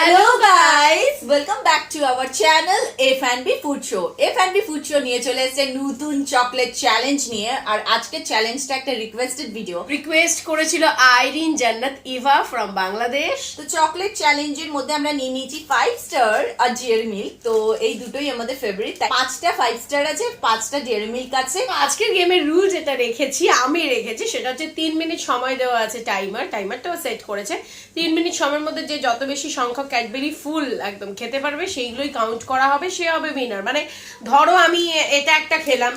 Hello guys, welcome back to our channel F&B Food Show. F&B Food Show নিয়ে চলে এসেছে নতুন chocolate challenge নিয়ে আর আজকে চ্যালেঞ্জটা একটা রিকোয়েস্টেড ভিডিও। রিকোয়েস্ট করেছিল আইরিন জান্নাত ইভা ফ্রম বাংলাদেশ। তো চকলেট চ্যালেঞ্জের মধ্যে আমরা নিয়ে নিয়েছি 5 স্টার আর ডেয়ারি মিল্ক। তো এই দুটোই আমাদের ফেভারিট। 5টা 5 স্টার আছে, 5টা ডেয়ারি মিল্ক আছে। আজকের গেমের রুল যেটা আমি রেখেছি সেটা হচ্ছে 3 মিনিট সময় দেওয়া আছে টাইমারটাও সেট করেছে। 3 মিনিট সময়ের মধ্যে যে যত বেশি সংখ্যক ক্যাডবেরি ফুল একদম খেতে পারবে সেইগুলোই কাউন্ট করা হবে, সে হবে উইনার। মানে ধরো আমি এটা একটা খেলাম,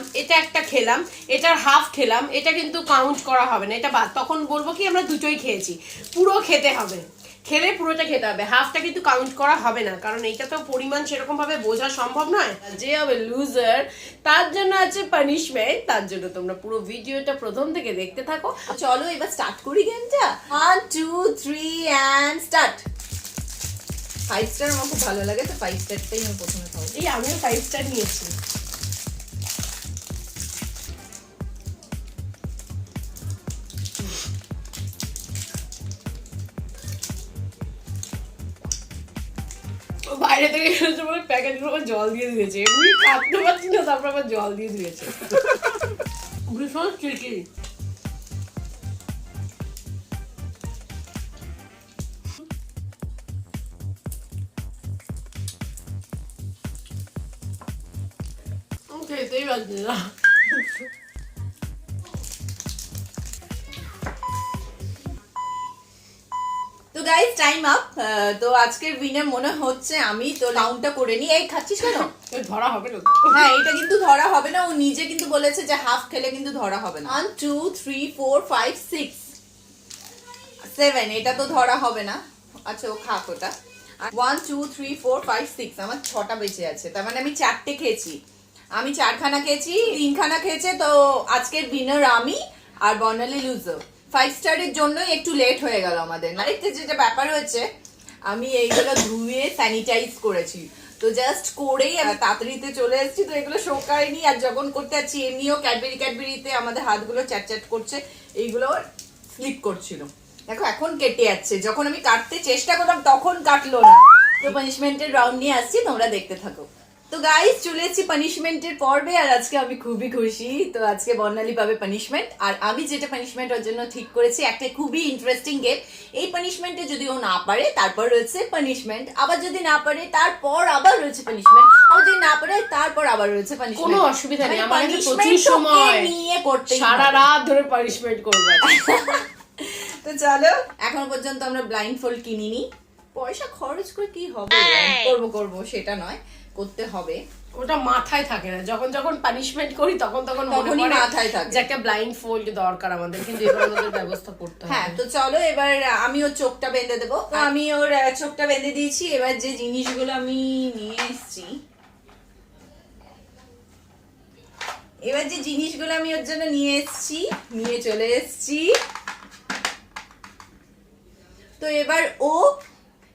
এটার হাফ খেলাম, এটা কিন্তু কাউন্ট করা হবে না, এটা বাদ। তখন বলবো কি আমরা দুটোই খেয়েছি, পুরো খেতে হবে, খেলে পুরোটা খেতে হবে, হাফটা কিন্তু কাউন্ট করা হবে না, কারণ এটা তো পরিমাণ সেরকম ভাবে বোঝা সম্ভব নয়। যে হবে লুজার তার জন্য আছে পানিশমেন্ট, তার জন্য তোমরা পুরো ভিডিওটা প্রথম থেকে দেখতে থাকো। চলো এবার স্টার্ট করি গেমটা। 1 2 3 এন্ড স্টার্ট। 5 স্টার আমার খুব ভালো লাগে, তো 5 স্টারটাই আমি প্রথমে খাবো। এই আমিও 5 স্টার নিয়েছি। বাইরে থেকে এসেছে বলে প্যাকেটের উপর জল দিয়ে দিয়েছে, এমনি কাটতে পারছি না, তারপর আবার জল দিয়ে দিয়েছে। ভীষণ ট্রিকি। খেতেই পারছি না। তো গাইস টাইম আপ। তো আজকের উইনার মনে হচ্ছে আমি। তো রাউন্ডটা করে নি। এই খাচ্ছিস কেন? ধরা হবে না। হ্যাঁ, এটা কিন্তু ধরা হবে না। ও নিজে কিন্তু বলেছে যে হাফ খেলে কিন্তু ধরা হবে না। 1 2 3 4 5 6 7 এটা তো ধরা হবে না। আচ্ছা, ও খাক ওটা। 1 2 3 4 5 6 আমার 6টা বেঁচে আছে। তার মানে আমি 4টে খেয়েছি। আমি 4খানা খেয়েছি, 3খানা খেয়েছে। তো আজকের উইনার আমি আর বর্ণালী লুজার। 5 স্টারের জন্যই একটু লেট হয়ে গেল আমাদের। আরেকটা যেটা ব্যাপার হচ্ছে, আমি এইগুলো ধুয়ে স্যানিটাইজ করেছি, তো জাস্ট করেই তাড়াতাড়িতে চলে এসেছি। তো এগুলো শোকায়নি, আর যখন করতে যাচ্ছি এমনিও ক্যাডবেরিতে আমাদের হাতগুলো চ্যাট করছে, এইগুলো স্লিপ করছিল। দেখো এখন কেটে যাচ্ছে, যখন আমি কাটতে চেষ্টা করলাম তখন কাটলো না। তো পানিশমেন্টের রাউন্ড নিয়ে আসছি, তোমরা দেখতে থাকো। তো গাইস চলে এসেছি পানিশমেন্টের পর্বে, আর আজকে আমি খুবই খুশি। তো আজকে বর্ণালী পাবে পানিশমেন্ট, আর আমি যেটা পানিশমেন্ট ওর জন্য ঠিক করেছি একটা খুবই ইন্টারেস্টিং গেম। এই পানিশমেন্টে যদি ও না পারে তারপর রয়েছে পানিশমেন্ট, আবার যদি না পারে তারপর আবার রয়েছে পানিশমেন্ট, আবার যদি না পারে তারপর আবার রয়েছে পানিশমেন্ট। কোনো অসুবিধা নেই, আমার কাছে প্রচুর সময় নিয়ে করতে সারা রাত ধরে পানিশমেন্ট করব। তো চলো, এখন পর্যন্ত আমরা ব্লাইন্ড ফোল্ড কিনিনি। পয়সা খরচ করে কি হবে, করবো সেটা নয়, করতে হবে। ওটা মাথায় থাকে না, যখন পানিশমেন্ট করি তখনই মাথায় থাকে যে একটা ব্লাইন্ড ফোল্ড দরকার আমাদের, কিন্তু এবার আমাদের ব্যবস্থা করতে হবে। হ্যাঁ, তো চলো এবার আমি ওর চোখটা বেঁধে দেবো। তো আমি ওর চোখটা বেঁধে দিয়েছি। এবার যে জিনিসগুলো আমি নিয়ে এসেছি, ওর জন্য নিয়ে চলে এসেছি। তো এবার ও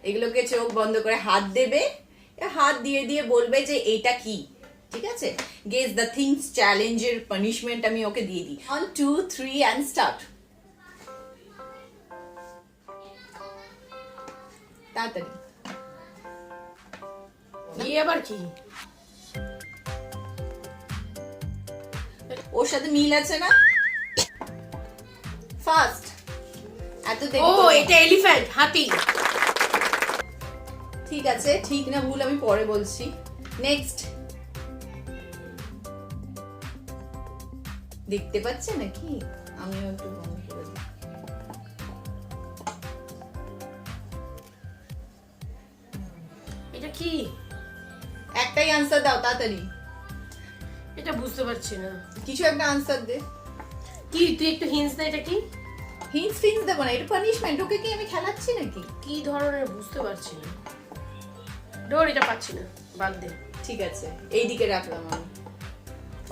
এগুলোকে চোখ বন্ধ করে হাত দেবে, হাত দিয়ে দিয়ে বলবে যে এটা কি। ঠিক আছে, গেস দ্য থিংস চ্যালেঞ্জের পানিশমেন্ট আমি ওকে দিয়ে দিই। 1 2 3 এন্ড স্টার্ট। তাড়াতাড়ি। এই আবার কি? ওর সাথে মিল আছে না? ফার্স্ট এত ও এটা এলিফ্যান্ট, হাতি। ঠিক আছে, ঠিক না ভুল আমি পরে বলছি। নেক্সট। দেখতে পাচ্ছে নাকি? আমিও একটু বন্ধ করে দিই। এটা কি? একটাই আনসার দাও তাড়াতাড়ি। এটা বুঝতে পারছি না, কিছু একটা আনসার দে। কি তুই একটু হিন্টস দে, এটা কি? হিন্টস দেবো না, এটা পানিশমেন্ট। ওকে কি আমি খেলাচ্ছি নাকি? কি ধরনের বুঝতে পারছি না। ডোর এটা পাচ্ছি না, বাদ দে। ঠিক আছে, এইদিকে রাখলাম আমি,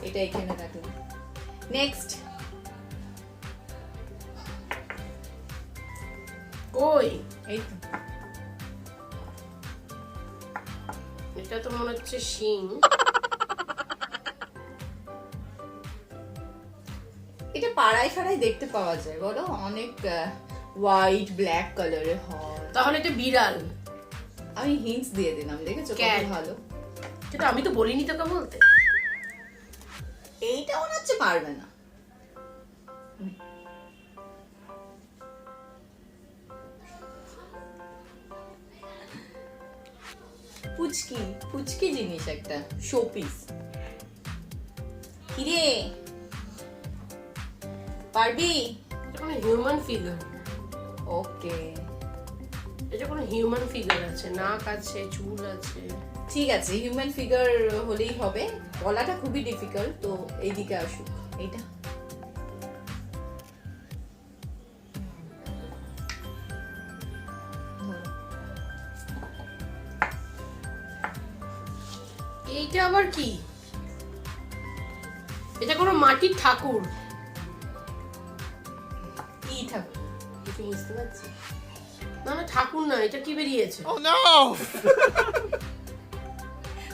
এটা এখানে রাখলাম। নেক্সট। কই? এই তো। এটা তো মনে হচ্ছে শিং। এটা পাড়ায় ফাড়ায় দেখতে পাওয়া যায়, বলো অনেক হোয়াইট ব্ল্যাক কালারের হয়। তাহলে এটা বিড়াল। আমি হিন্টস দিয়ে দিলাম, দেখেছো কত Cat. ভালো। কিন্তু আমি তো বলিনি তোকে বলতে। এইটা মনে হচ্ছে পারবে না। পুচকি পুচকি জিনিস একটা শোপিস। কিরে পারবি? এটা কোনো হিউম্যান ফিগার। ওকে এটা কোনো হিউম্যান ফিগার আছে, নাক আছে, চুল আছে। ঠিক আছে, হিউম্যান ফিগার হলেই হবে। বলাটা খুবই ডিফিকাল্ট, তো এইদিকে আসুক। এইটা এইটা আবার কি? এটা কোনো মাটির ঠাকুর। কি থাকবে কিছু বুঝতে পারছি না না, ঠাকুর না, এটা কি বেরিয়েছে?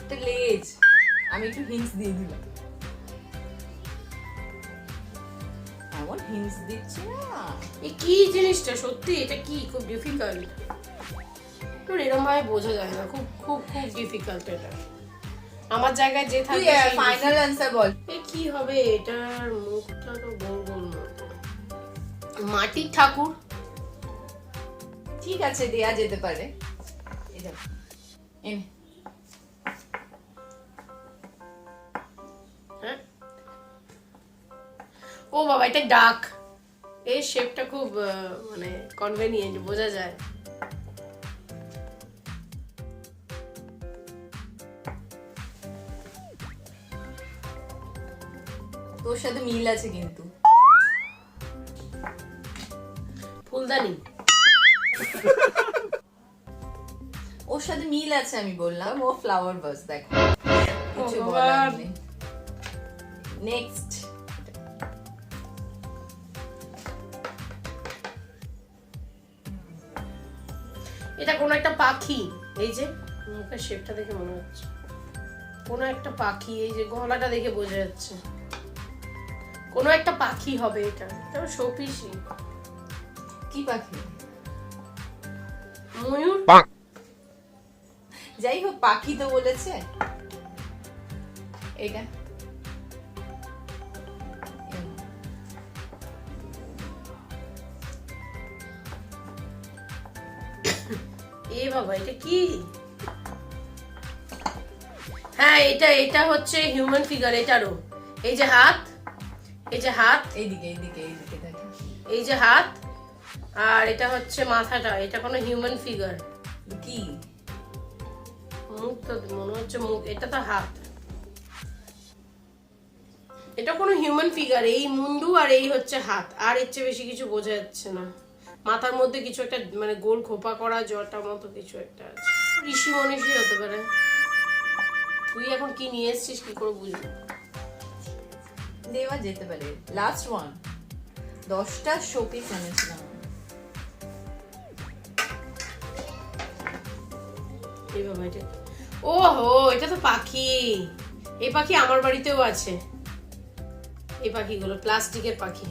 এটা লেজ। আমি একটু হিন্টস দিয়ে দিলাম। এমন হিন্টস দিচ্ছি না। এই কি জিনিসটা? সত্যি এটা কি? খুব ডিফিকাল্ট। এরকম ভাবে বোঝা যায় না, খুব খুব খুব ডিফিকাল্ট এটা। আমার জায়গায় যে তুই থাকবে ফাইনাল অ্যানসার বল। কি হবে? এটার মুখটা তো গোল গোল মতো। মাটির ঠাকুর। ঠিক আছে, দেয়া যেতে পারে। এই দেখো, এনে। হ্যাঁ, ও বাবা, এটা ডাক। এই শেপটা খুব মানে কনভেনিয়েন্ট, বোঝা যায়। তোর সাথে মিল আছে কিন্তু। ফুলদানি। ওর সাথে মিল আছে, আমি বললাম। ও ফ্লাওয়ার ভাস। দেখো কিছু ভগবান। বলার নেই। নেক্সট এটা কোনো একটা পাখি। এই যে মুখের শেপটা দেখে মনে হচ্ছে কোনো একটা পাখি। এই যে গলাটা দেখে বোঝা যাচ্ছে কোনো একটা পাখি হবে। এটা এটা শোপিসই। কি পাখি? ময়ূর। যাই হোক, পাখি তো বলেছে। এটা এ বাবা, এটা কি? হ্যাঁ, এটা এটা হচ্ছে হিউম্যান ফিগার। এটারও এই যে হাত, এই যে হাত, এইদিকে এইদিকে এইদিকে দেখো। এই যে হাত, আর এটা হচ্ছে মাথাটা। এটা কোনো হিউম্যান ফিগার। কি? মুখ তো মনে হচ্ছে মুখ। এটা তো হাত। এটা কোনো হিউম্যান ফিগার। এই মুন্ডু আর এই হচ্ছে হাত, আর এর চেয়ে বেশি কিছু বোঝা যাচ্ছে না। মাথার মধ্যে কিছু একটা মানে গোল খোপা করা জটা মতো কিছু একটা আছে। ঋষি মনীষী হতে পারে। তুই এখন কি নিয়ে এসেছিস কি করে বুঝবি? দেওয়া যেতে পারে। Last one. 10টা শোপিস এনেছিলাম। এই বাবা, এটা ও হো, এটা তো পাখি। এই পাখি আমার বাড়িতেও আছে। এই পাখিগুলো প্লাস্টিকের পাখি।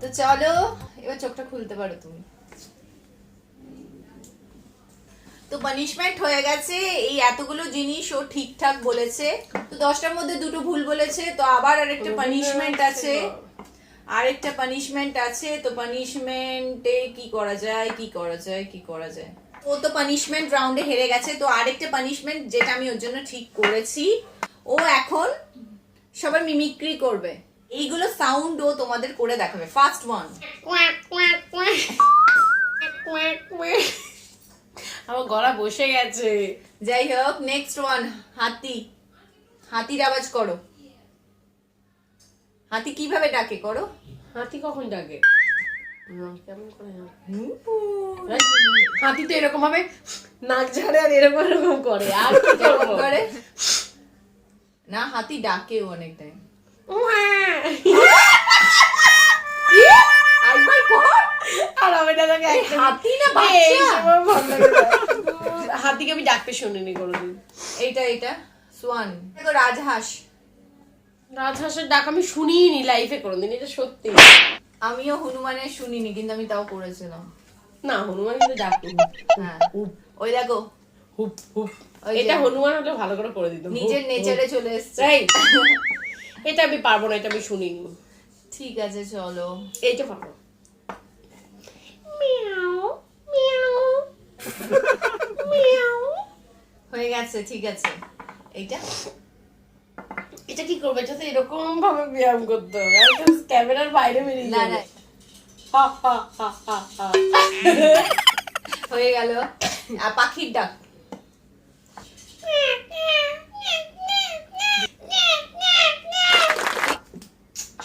তো চলো এবার চোখটা খুলতে পারো তুমি। তো পানিশমেন্ট হয়ে গেছে। এই এতগুলো জিনিস ও ঠিকঠাক বলেছে, তো 10টার মধ্যে দুটো ভুল বলেছে। তো আবার আরেকটা পানিশমেন্ট আছে, আরেকটা পানিশমেন্ট আছে। তো পানিশমেন্টে কি করা যায়, কি করা যায়, কি করা যায়? ও তো পানিশমেন্ট রাউন্ডে হেরে গেছে। তো আরেকটা পানিশমেন্ট যেটা আমি ওর জন্য ঠিক করেছি, ও এখন সবার মিমিক্রি করবে। এইগুলো সাউন্ড ও তোমাদের করে দেখাবে। First one. আমার গলা বসে গেছে। যাই হোক, নেক্সট ওয়ান। হাতি। হাতির আওয়াজ করো। হাতি কিভাবে ডাকে করো? হাতি কখন ডাকে? কেমন করে? হাতি তো এরকম ভাবে নাক ঝাড়ে আর এরকম এরকম করে। আর কি কেমন করে? না, হাতি ডাকেও অনেক টাইম। একবার কর। আর আমি না তাকে হাতি না বাচ্চা? হাতিকে আমি ডাকতে শুনিনি কোনোদিন। এইটা এইটা সোয়ান। দেখো রাজহাঁস। রাজহাঁসের ডাক আমি শুনিনি লাইফে কোনোদিন, এটা সত্যি। আমিও হনুমানের শুনিনি, কিন্তু আমি তাও করেছিলাম। না, হনুমান কিন্তু ডাকিনি। হ্যাঁ, ওই দেখো হুপ হুপ। ওই যে। এটা হনুমান হলে ভালো করে করে দিত। নিজের নেচারে চলে এসছে। রাইট। এটা আমি পারবো না, এটা আমি শুনিনি। ঠিক আছে চলো। এইটা পারবো। Meow meow meow. হয়ে গেছে, ঠিক আছে। এইটা এটা কি করবে? এটা তো এরকম ভাবে ব্যায়াম করতে হবে, এটা ক্যামেরার বাইরে বেরিয়ে না যাবে। না, হয়ে গেল। আর পাখির ডাক।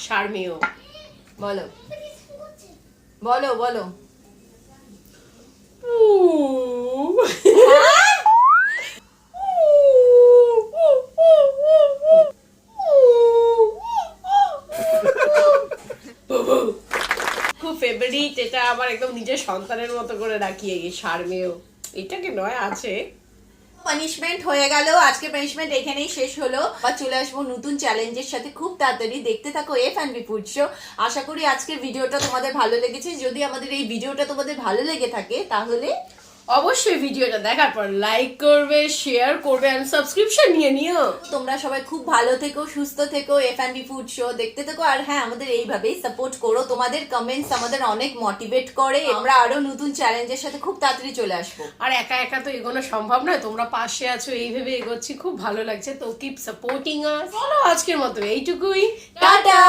শারমিও। বলো বলো বলো। খুব ফেভারিট, এটা আমার একদম নিজের সন্তানের মতো করে রাখি এই শারমিও। এটাকে নয় আছে। পানিশমেন্ট হয়ে গেল, আজকে পানিশমেন্ট এখানেই শেষ হলো। আবার চলে আসবো নতুন চ্যালেঞ্জের সাথে খুব তাড়াতাড়ি। দেখতে থাকো F&B ফুড শো। আশা করি আজকের ভিডিওটা তোমাদের ভালো লেগেছে। যদি আমাদের এই ভিডিওটা তোমাদের ভালো লেগে থাকে তাহলে অবশ্যই ভিডিওটা দেখার পর লাইক করবে, শেয়ার করবে আর সাবস্ক্রিপশন নিয়ে নিও। তোমরা সবাই খুব ভালো থেকো, সুস্থ থেকো, F&B ফুড শো দেখতে থেকো। আর হ্যাঁ, আমাদের এইভাবেই সাপোর্ট করো। তোমাদের কমেন্টস আমাদের অনেক মোটিভেট করে। আমরা আরো নতুন চ্যালেঞ্জের সাথে খুব তাড়াতাড়ি চলে আসবো। আর একা একা তো এগোনো সম্ভব নয়, তোমরা পাশে আছো, এই ভেবে এগোচ্ছি, খুব ভালো লাগছে। তো কিপ সাপোর্টিং আস। চলো আজকের মতো এইটুকুই। টাটা।